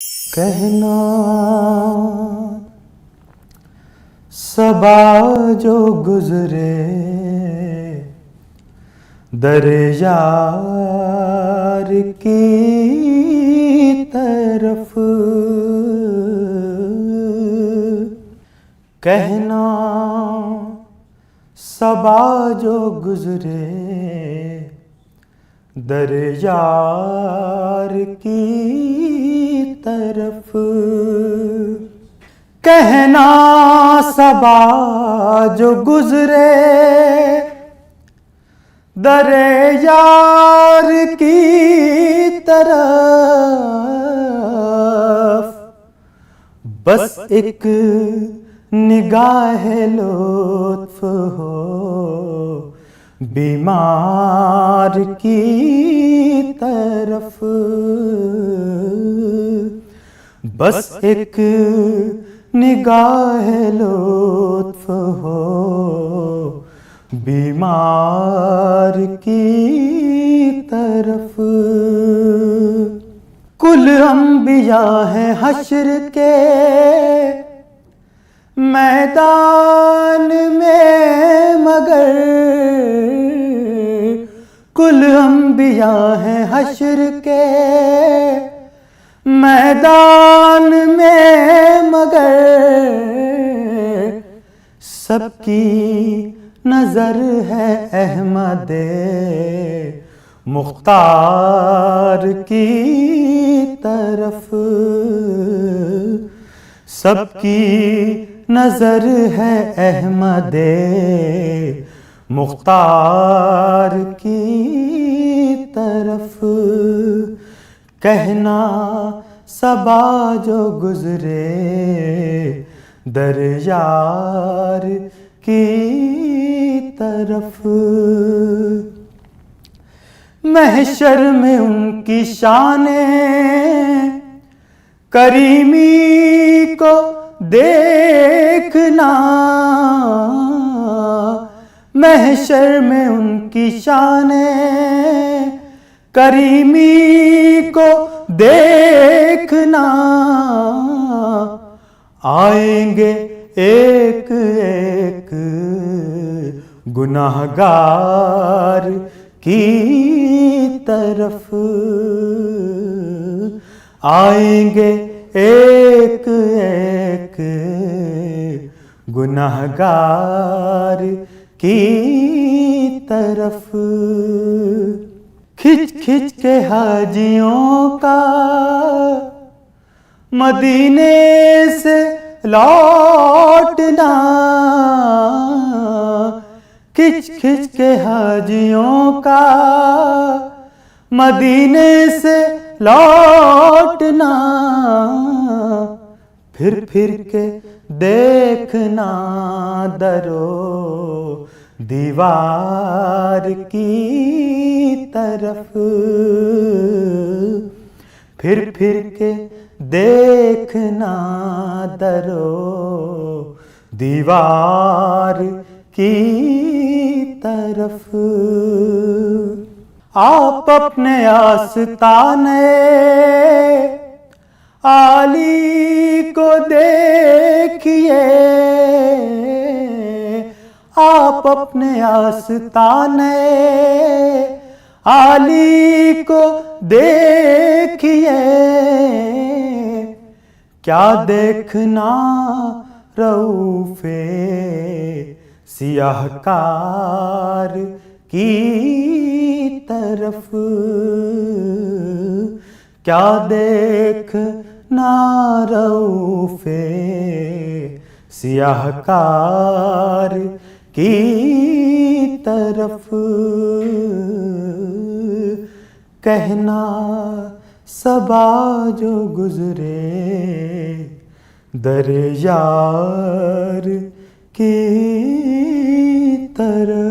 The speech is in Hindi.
कहना सबा जो गुजरे दर यार की तरफ, कहना सबा जो गुजरे दर यार की तरफ, कहना सबा जो गुजरे दर यार की तरफ, बस एक निगाह लुत्फ हो बीमार की तरफ, बस एक निगाह लुत्फ हो बीमार की तरफ। कुल अंबिया हैं हश्र के मैदान में, मगर कुल अंबिया हैं हश्र के मैदान में, मगर सबकी नजर है अहमदे मुख्तार की तरफ, सबकी नजर है अहमदे मुख्तार की तरफ, कहना सबा जो गुजरे दर यार की तरफ। महशर में उनकी शाने करीमी को देखना, महशर में उनकी शाने करीमी को देखना, आएंगे एक एक गुनाहगार की तरफ, आएंगे एक एक गुनाहगार की तरफ। खिंच खिंच के हाजियों का मदीने से लौटना, खिंच खिंच के हाजियों का मदीने से लौटना, फिर फिर के देखना दरो दीवार की तरफ, फिर फिर के देखना दरो दीवार की तरफ। आप अपने आस्ताने आली को देखिए, आप अपने आस्ताने आली को देखिए, क्या देखना रऊफ़े सियाहकार की तरफ, क्या देखना रऊफ़े सियाहकार की तरफ, कहना सबा जो गुजरे दर यार की तरफ।